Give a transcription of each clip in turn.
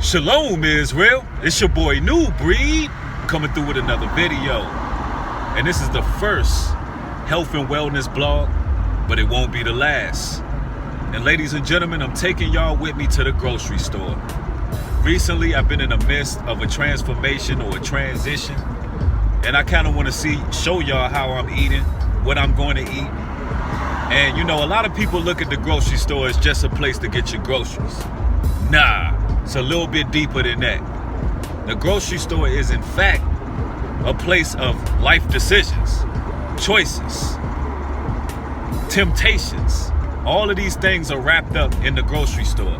Shalom Israel, it's your boy New Breed coming through with another video. And this is the first health and wellness blog, but it won't be the last. And ladies and gentlemen, I'm taking y'all with me to the grocery store. Recently, I've been in the midst of a transformation or a transition, and I kind of want to show y'all how I'm eating, what I'm going to eat. And you know, a lot of people look at the grocery store as just a place to get your groceries. Nah, it's a little bit deeper than that. The grocery store is in fact a place of life decisions, choices, temptations. All of these things are wrapped up in the grocery store.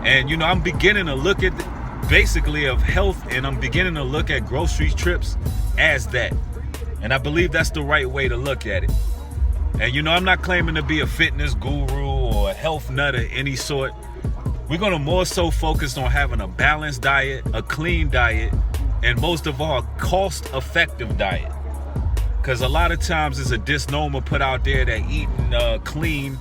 And you know, I'm beginning to look at basically of health, and I'm beginning to look at grocery trips as that. And I believe that's the right way to look at it. And you know, I'm not claiming to be a fitness guru or a health nut of any sort. We're going to more so focus on having a balanced diet, a clean diet, and most of all, a cost-effective diet. Because a lot of times there's a misnomer put out there that eating clean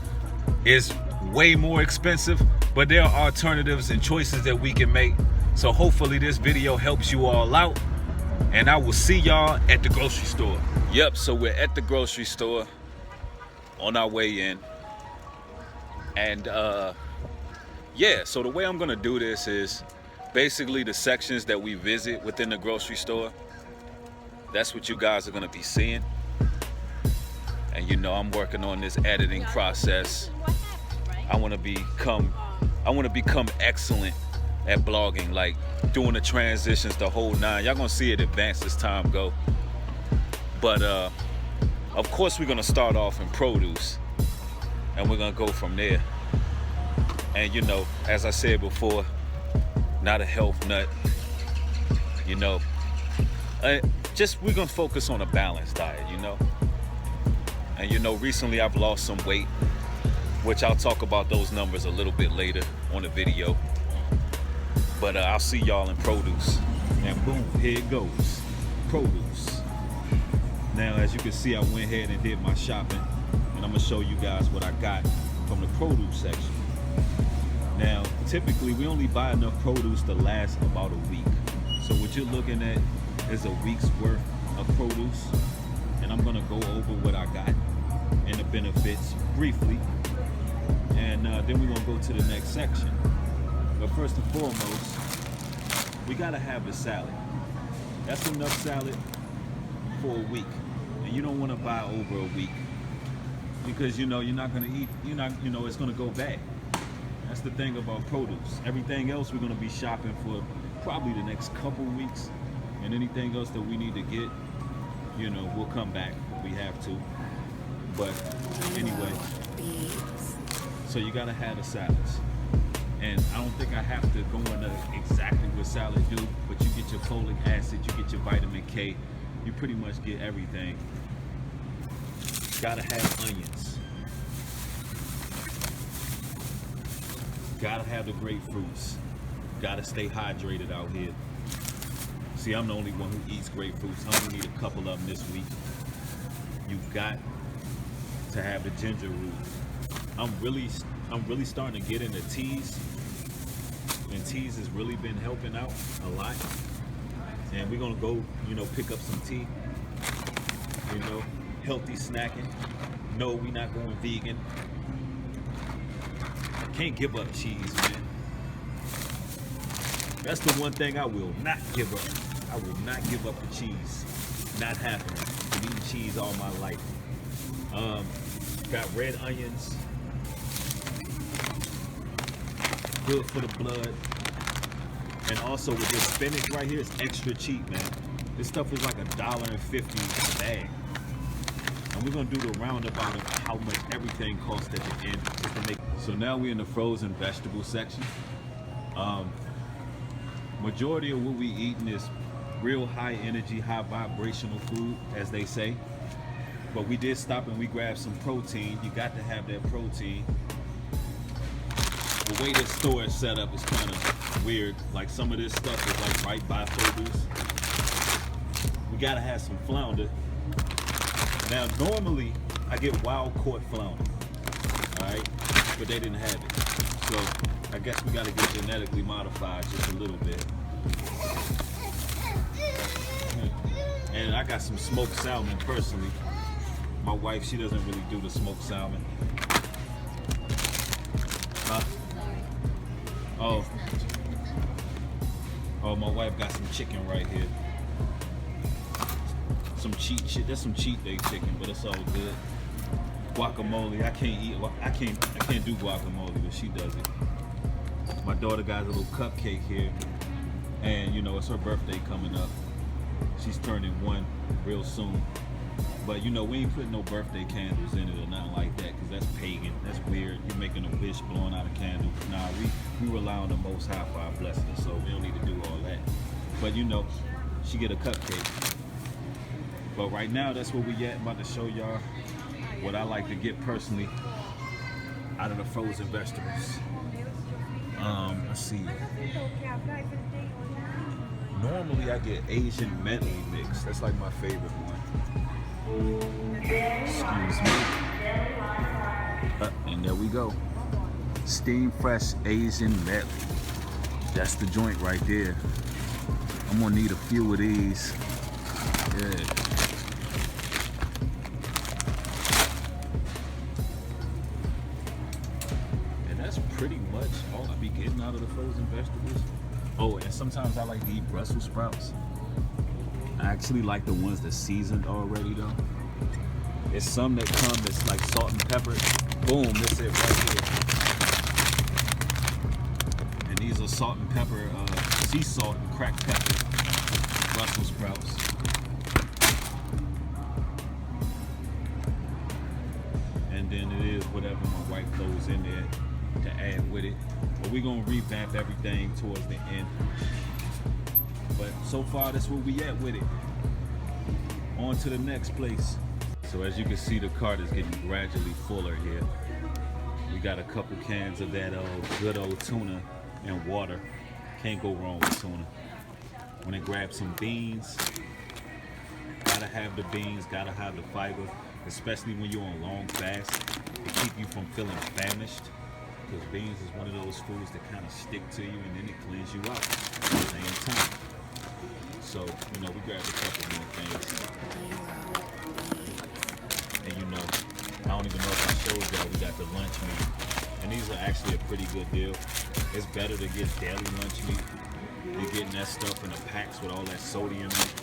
is way more expensive, but there are alternatives and choices that we can make. So hopefully this video helps you all out, and I will see y'all at the grocery store. Yep, so we're at the grocery store on our way in, and yeah, so the way I'm gonna do this is basically the sections that we visit within the grocery store. That's what you guys are gonna be seeing. And you know, I'm working on this editing process. I wanna become excellent at blogging, like doing the transitions, the whole nine. Y'all gonna see it advance as time go. But of course we're gonna start off in produce, and we're gonna go from there. And you know, as I said before, not a health nut, you know, we're gonna focus on a balanced diet, you know. And you know, recently I've lost some weight, which I'll talk about those numbers a little bit later on the video. But I'll see y'all in produce. And boom, here it goes, produce. Now, as you can see, I went ahead and did my shopping, and I'm gonna show you guys what I got from the produce section. Now, typically we only buy enough produce to last about a week. So what you're looking at is a week's worth of produce, and I'm gonna go over what I got and the benefits briefly, and then we're gonna go to the next section. But first and foremost, we gotta have the salad. That's enough salad for a week, and you don't want to buy over a week, because you know you're not gonna eat. You know it's gonna go bad. That's the thing about produce. Everything else we're gonna be shopping for probably the next couple weeks, and anything else that we need to get, you know, we'll come back if we have to. But anyway, so you gotta have the salads. And I don't think I have to go into exactly what salad do, but you get your folic acid, you get your vitamin K, you pretty much get everything. Gotta have onions. Gotta have the grapefruits. Gotta stay hydrated out here. See, I'm the only one who eats grapefruits. I only need a couple of them this week. You got to have the ginger root. I'm really starting to get into teas, and teas has really been helping out a lot. And we're gonna go, you know, pick up some tea. You know, healthy snacking. No, we're not going vegan. Can't give up cheese, man. That's the one thing I will not give up. I will not give up the cheese. Not happening. I've been eating cheese all my life. Got red onions. Good for the blood. And also with this spinach right here, it's extra cheap, man. This stuff is like $1.50 a bag. And we're gonna do the roundabout of how much everything costs at the end, just to make. So now we're in the frozen vegetable section. Majority of what we eating is real high energy, high vibrational food, as they say. But we did stop and we grabbed some protein. You got to have that protein. The way this store is set up is kind of weird. Like some of this stuff is like right by produce. We gotta have some flounder. Now normally I get wild caught flounder, all right, but they didn't have it. So I guess we got to get genetically modified just a little bit. And I got some smoked salmon personally. My wife, she doesn't really do the smoked salmon. Oh, my wife got some chicken right here. Some cheat shit. That's some cheat day chicken, but it's all good. Guacamole. I can't do guacamole, but she does it. My daughter got a little cupcake here, and you know it's her birthday coming up. She's turning 1 real soon. But you know, we ain't putting no birthday candles in it or nothing like that, because that's pagan. That's weird. You're making a wish blowing out a candle. Nah, we rely on the Most High for our blessings, so we don't need to do all that. But you know, she get a cupcake. But right now, that's where we at. I'm about to show y'all what I like to get personally out of the frozen vegetables. Let's see. Normally I get Asian medley mix. That's like my favorite one. Excuse me. And there we go. Steam Fresh Asian medley. That's the joint right there. I'm gonna need a few of these. Yeah. And that's pretty much all I be getting out of the frozen vegetables. Oh, and sometimes I like to eat Brussels sprouts. I actually like the ones that's seasoned already though. It's some that come that's like salt and pepper. Boom, that's it right here. And these are salt and pepper, sea salt and cracked pepper Brussels sprouts. And then it is whatever my wife throws in there to add with it. But we're gonna revamp everything towards the end. But so far, that's where we at with it. On to the next place. So as you can see, the cart is getting gradually fuller here. We got a couple cans of that good old tuna and water. Can't go wrong with tuna. When I grab some beans, gotta have the beans, gotta have the fiber, especially when you're on long fast to keep you from feeling famished. Because beans is one of those foods that kind of stick to you and then it cleans you out at the same time. So, you know, we grabbed a couple more things. And you know, I don't even know if I showed y'all, we got the lunch meat. And these are actually a pretty good deal. It's better to get daily lunch meat. You're getting that stuff in the packs with all that sodium in it.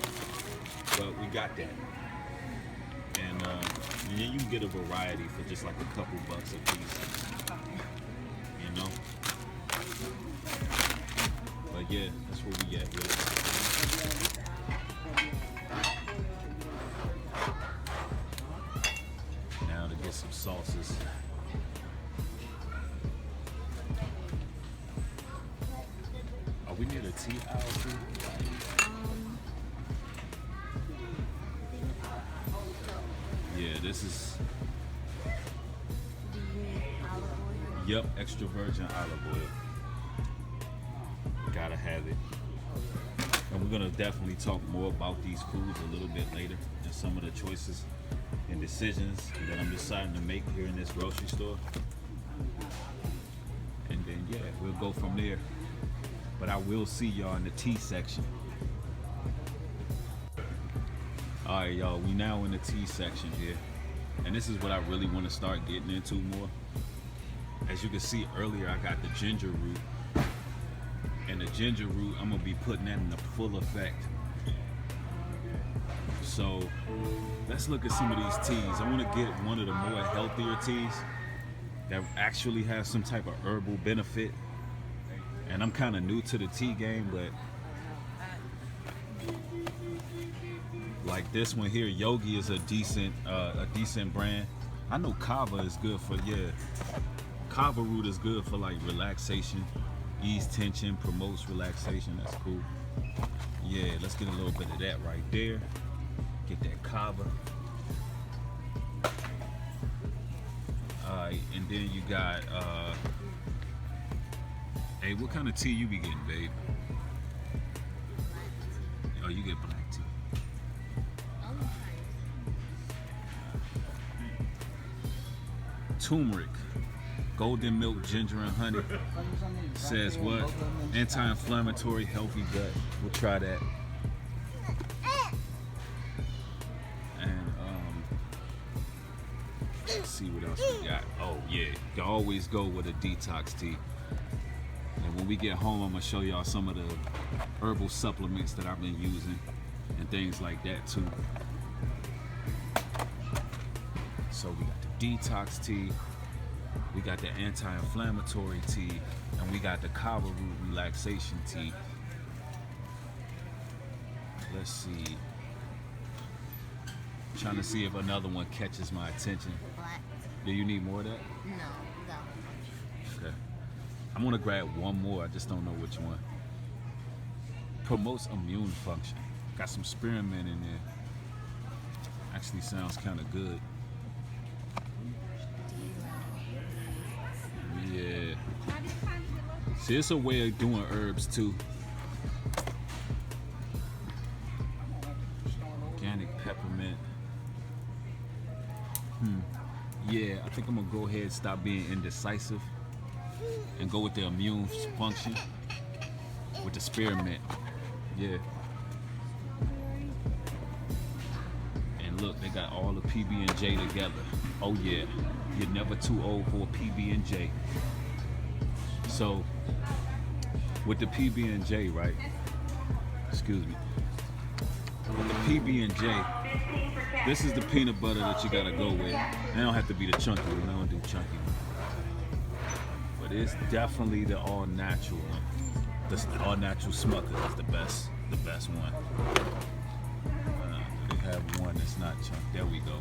But we got that. And then you can get a variety for just like a couple bucks a piece. You know? But yeah, that's where we at with it. Now to get some sauces. Are we near the tea aisle too? Yeah, this is. Yep, extra virgin olive oil. Gotta have it. And we're gonna definitely talk more about these foods a little bit later and some of the choices and decisions that I'm deciding to make here in this grocery store. And then yeah, we'll go from there. But I will see y'all in the tea section. Alright y'all, we now in the tea section here. And this is what I really want to start getting into more. As you can see earlier, I got the ginger root. And the ginger root, I'm gonna be putting that in the full effect. So let's look at some of these teas. I want to get one of the more healthier teas that actually have some type of herbal benefit. And I'm kind of new to the tea game, but like this one here, Yogi is a decent brand. I know Kava is good for, Kava root is good for like relaxation, ease tension, promotes relaxation. That's cool. Yeah, let's get a little bit of that right there. Get that Kava. Alright, and then you got hey, what kind of tea you be getting, babe? Oh, you get black tea. Turmeric. Golden milk, ginger, and honey. Says what? Anti-inflammatory, healthy gut. We'll try that. And let's see what else we got. Oh yeah, you always go with a detox tea. And when we get home, I'm gonna show y'all some of the herbal supplements that I've been using and things like that too. So we got the detox tea, we got the anti-inflammatory tea, and we got the kava root relaxation tea. Let's see. I'm trying to see if another one catches my attention. Black. Do you need more of that? No. Okay. I'm gonna grab one more, I just don't know which one. Promotes immune function. Got some spearmint in there. Actually sounds kind of good. Yeah. See, it's a way of doing herbs too. Organic peppermint. Yeah, I think I'm gonna go ahead and stop being indecisive and go with the immune function with the spearmint. Yeah. And look, they got all the PB&J together. Oh yeah, you're never too old for a PB&J. So with the PB&J, right? Excuse me. With the PB&J, this is the peanut butter that you gotta go with. They don't have to be the chunky one. I don't do chunky one. But it's definitely the all natural one. The all natural Smucker is the best one. They have one that's not chunky. There we go.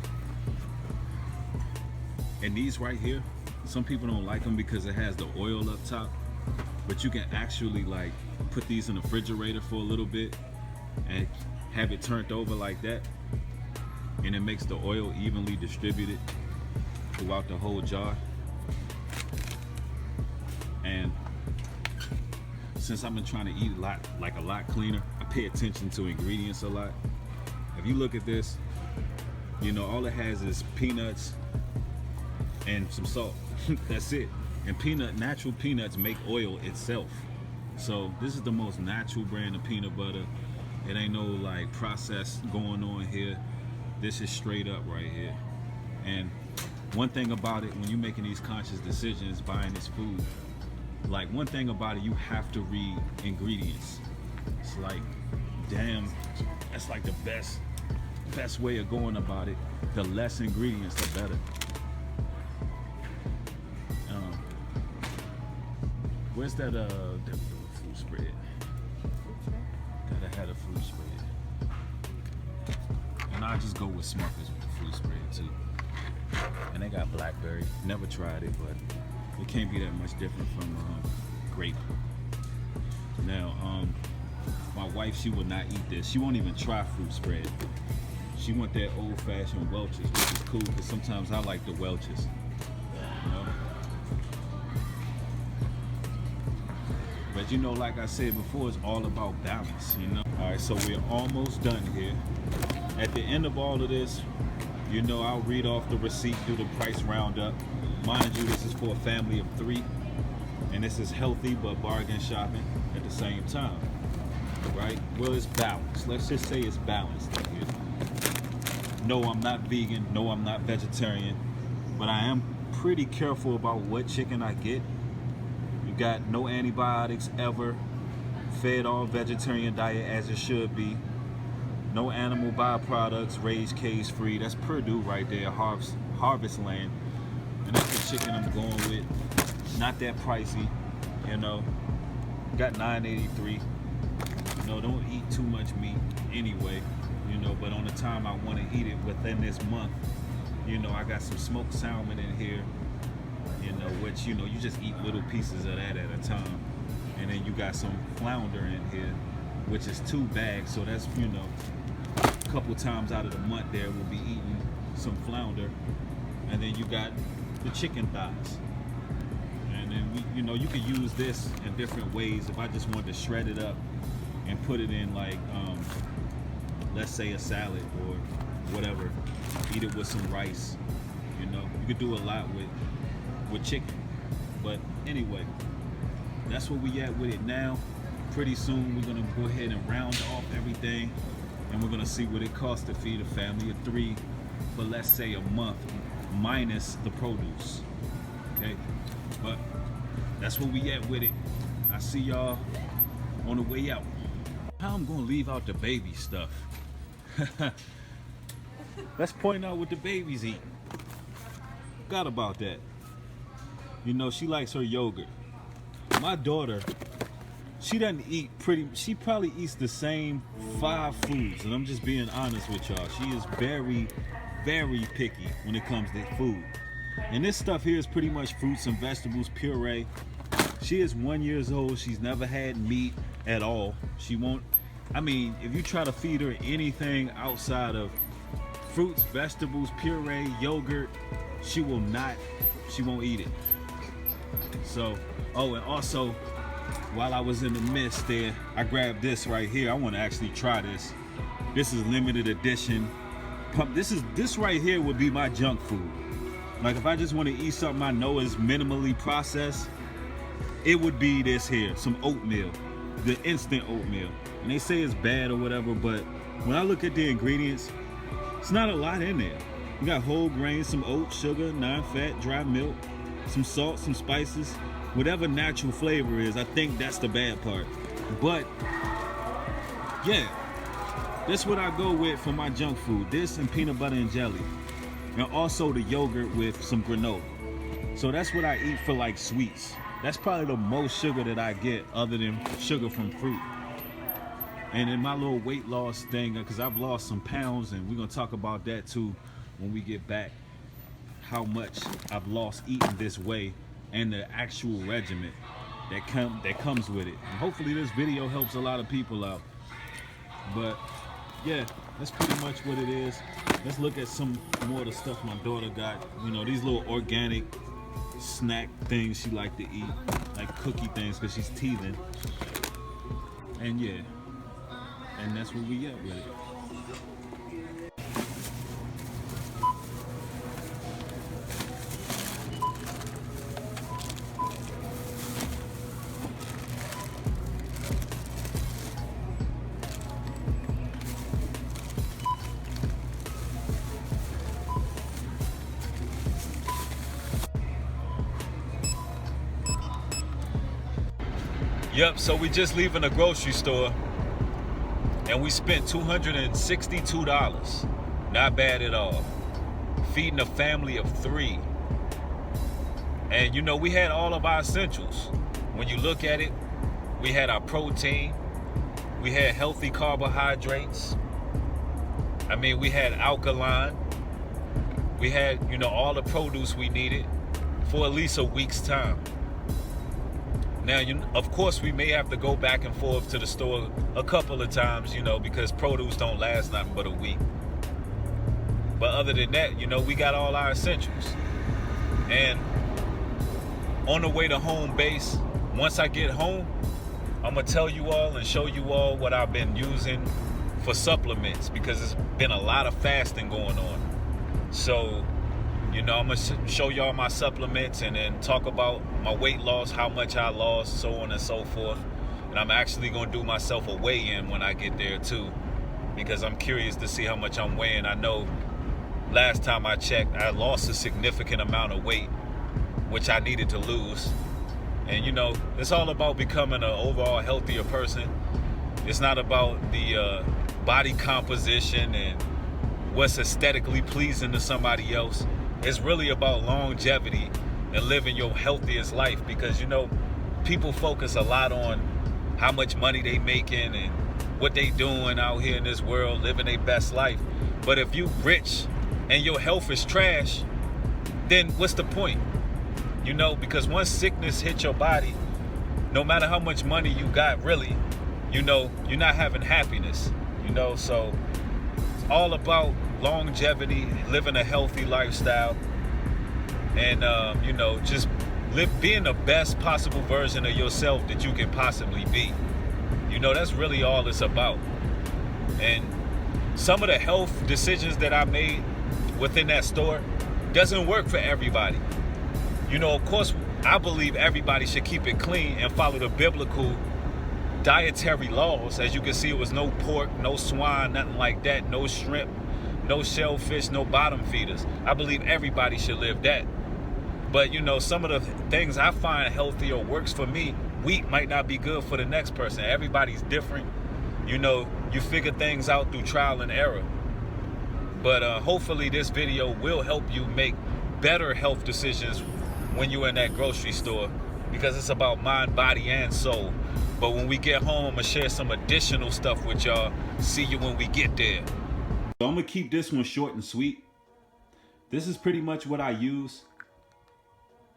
And these right here, some people don't like them because it has the oil up top. But you can actually like put these in the refrigerator for a little bit and have it turned over like that, and it makes the oil evenly distributed throughout the whole jar. And since I've been trying to eat a lot cleaner, I pay attention to ingredients a lot. If you look at this, you know, all it has is peanuts and some salt. That's it. And natural peanuts make oil itself. So this is the most natural brand of peanut butter. It ain't no like process going on here. This is straight up right here. And one thing about it, when you're making these conscious decisions, buying this food, like one thing about it, you have to read ingredients. It's like, damn, that's like the best way of going about it. The less ingredients, the better. Where's that fruit spread? Gotta have a fruit spread. And I just go with Smuckers with the fruit spread too. And they got blackberry. Never tried it, but it can't be that much different from grape. Now, my wife, she will not eat this. She won't even try fruit spread. She want that old-fashioned Welch's, which is cool because sometimes I like the Welch's. You know? But you know, like I said before, it's all about balance, you know? All right, so we're almost done here. At the end of all of this, you know, I'll read off the receipt, do the price roundup. Mind you, this is for a family of 3, and this is healthy but bargain shopping at the same time, right? Well, it's balanced. Let's just say it's balanced in here. No, I'm not vegan. No, I'm not vegetarian, but I am pretty careful about what chicken I get. You got no antibiotics ever, fed all vegetarian diet as it should be. No animal byproducts, raised cage free. That's Purdue right there, Harvest Land. And that's the chicken I'm going with. Not that pricey, you know. Got $9.83. You know, don't eat too much meat anyway, you know, but on the time I want to eat it within this month, you know, I got some smoked salmon in here, you know, which, you know, you just eat little pieces of that at a time. And then you got some flounder in here, which is 2 bags, so that's, you know, a couple times out of the month there we'll be eating some flounder. And then you got the chicken thighs. And then, you know, you can use this in different ways. If I just wanted to shred it up and put it in like, let's say a salad or whatever, eat it with some rice, you know. You could do a lot with chicken. But anyway, that's where we at with it now. Pretty soon we're gonna go ahead and round off everything, and we're gonna see what it costs to feed a family of 3 for, let's say, a month, minus the produce. Okay, but that's where we at with it. I see y'all on the way out. How I'm gonna leave out the baby stuff? Let's point out what the baby's eating. Forgot about that. You know, she likes her yogurt. My daughter, she doesn't eat she probably eats the same 5 foods, and I'm just being honest with y'all. She is very, very picky when it comes to food. And this stuff here is pretty much fruits and vegetables, puree. She is 1 year old. She's never had meat at all. She won't, I mean, if you try to feed her anything outside of fruits, vegetables, puree, yogurt, she won't eat it. So, oh, and also, while I was in the midst there, I grabbed this right here. I want to actually try this. This is limited edition. This right here would be my junk food. Like, if I just want to eat something I know is minimally processed, it would be this here, some oatmeal, the instant oatmeal. And they say it's bad or whatever, but when I look at the ingredients, it's not a lot in there. You got whole grains, some oats, sugar, non-fat, dry milk, some salt, some spices, whatever natural flavor is. I think that's the bad part. But yeah, that's what I go with for my junk food. This and peanut butter and jelly. And also the yogurt with some granola. So that's what I eat for like sweets. That's probably the most sugar that I get other than sugar from fruit. And in my little weight loss thing, because I've lost some pounds, and we're going to talk about that too when we get back, how much I've lost eating this way and the actual regimen that comes with it. And hopefully this video helps a lot of people out. But yeah, that's pretty much what it is. Let's look at some more of the stuff my daughter got. You know, these little organic snack things she like to eat, like cookie things, because she's teething. And yeah, and that's where we at with it. Yep, so we just leaving the grocery store and we spent $262. Not bad at all. Feeding a family of 3. And you know, we had all of our essentials. When you look at it, we had our protein, we had healthy carbohydrates. I mean, we had alkaline. We had, you know, all the produce we needed for at least a week's time. Now, of course, we may have to go back and forth to the store a couple of times, you know, because produce don't last nothing but a week. But other than that, you know, we got all our essentials. And on the way to home base, once I get home, I'm going to tell you all and show you all what I've been using for supplements, because there's been a lot of fasting going on. So, you know, I'm going to show y'all my supplements and then talk about my weight loss, how much I lost, so on and so forth. And I'm actually going to do myself a weigh-in when I get there too, because I'm curious to see how much I'm weighing. I know last time I checked, I lost a significant amount of weight, which I needed to lose. And you know, it's all about becoming an overall healthier person. It's not about the body composition and what's aesthetically pleasing to somebody else. It's really about longevity and living your healthiest life, because you know, people focus a lot on how much money they making and what they doing out here in this world, living their best life. But if you rich and your health is trash, then what's the point? You know, because once sickness hits your body, no matter how much money you got, really, you know, you're not having happiness, you know. So it's all about longevity, living a healthy lifestyle, and you know, just being the best possible version of yourself that you can possibly be. You know, that's really all it's about. And some of the health decisions that I made within that store doesn't work for everybody. You know, of course, I believe everybody should keep it clean and follow the biblical dietary laws. As you can see, it was no pork, no swine, nothing like that, no shrimp, no shellfish, no bottom feeders. I believe everybody should live that. But you know, some of the things I find healthy or works for me, wheat might not be good for the next person. Everybody's different. You know, you figure things out through trial and error. But hopefully this video will help you make better health decisions when you're in that grocery store, because it's about mind, body, and soul. But when we get home, I'm gonna share some additional stuff with y'all. See you when we get there. So I'm gonna keep this one short and sweet. This is pretty much what I use.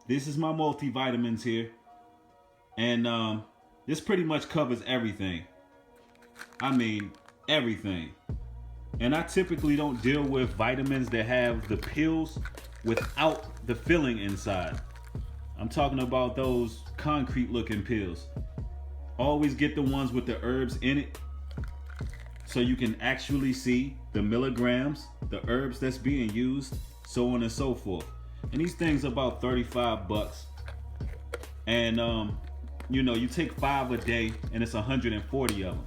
This is my multivitamins here. And this pretty much covers everything. I mean, everything. And I typically don't deal with vitamins that have the pills without the filling inside. I'm talking about those concrete looking pills. Always get the ones with the herbs in it, so you can actually see the milligrams, the herbs that's being used, so on and so forth. And these things are about 35 bucks. And you know, you take 5 a day and it's 140 of them.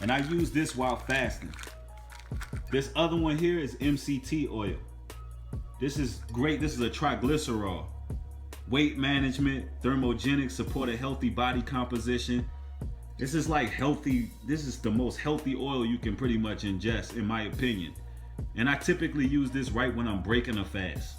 And I use this while fasting. This other one here is MCT oil. This is great. This is a triglycerol. Weight management, thermogenic, support a healthy body composition. This is like healthy. This is the most healthy oil you can pretty much ingest, in my opinion. And I typically use this right when I'm breaking a fast.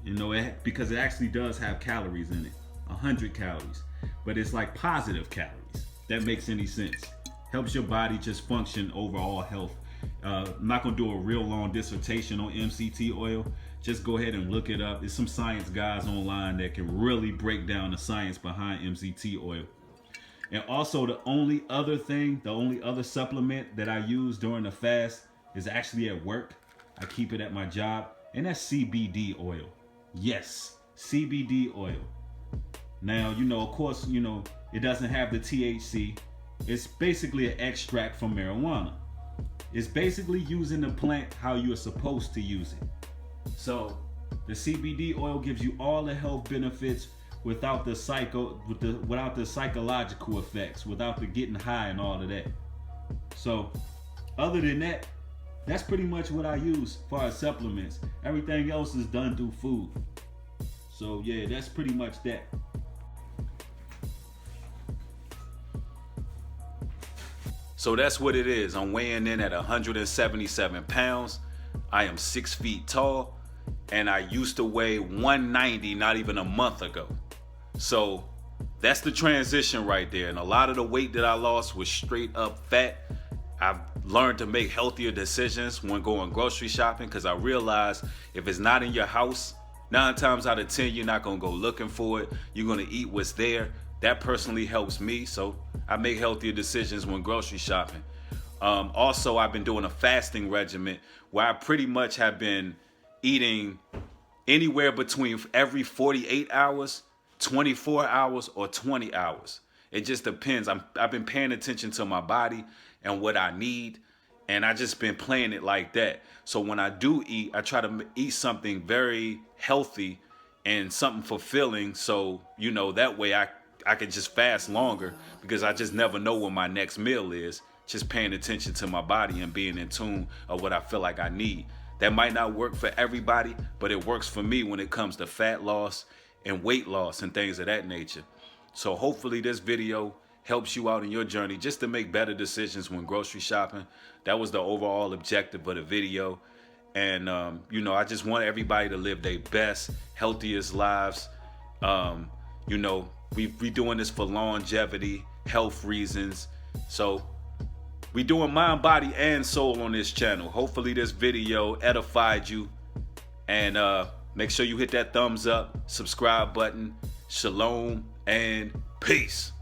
You know, because it actually does have calories in it, 100 calories. But it's like positive calories. That makes any sense. Helps your body just function, overall health. I'm not gonna do a real long dissertation on MCT oil. Just go ahead and look it up. There's some science guys online that can really break down the science behind MCT oil. And also the only other supplement that I use during the fast is actually at work. I keep it at my job, and that's CBD oil. Yes, CBD oil. Now, you know, of course, you know, it doesn't have the THC. It's basically an extract from marijuana. It's basically using the plant how you're supposed to use it. So the CBD oil gives you all the health benefits without the psychological effects, without the getting high and all of that. So other than that, that's pretty much what I use as far as supplements. Everything else is done through food. So yeah, that's pretty much that. So that's what it is. I'm weighing in at 177 pounds. I am 6 feet tall, and I used to weigh 190 not even a month ago. So that's the transition right there. And a lot of the weight that I lost was straight up fat. I've learned to make healthier decisions when going grocery shopping, because I realized if it's not in your house, 9 times out of 10, you're not gonna go looking for it. You're gonna eat what's there. That personally helps me, so I make healthier decisions when grocery shopping. Also, I've been doing a fasting regimen where I pretty much have been eating anywhere between every 48 hours, 24 hours, or 20 hours. It just depends. I've been paying attention to my body and what I need, and I just been playing it like that. So when I do eat, I try to eat something very healthy and something fulfilling, so you know, that way I can just fast longer, because I just never know when my next meal is. Just paying attention to my body and being in tune of what I feel like I need. That might not work for everybody, but it works for me when it comes to fat loss and weight loss and things of that nature. So hopefully this video helps you out in your journey just to make better decisions when grocery shopping. That was the overall objective of the video. And you know, I just want everybody to live their best, healthiest lives. You know, we doing this for longevity, health reasons. So we doing mind, body, and soul on this channel. Hopefully this video edified you. And make sure you hit that thumbs up, subscribe button. Shalom and peace.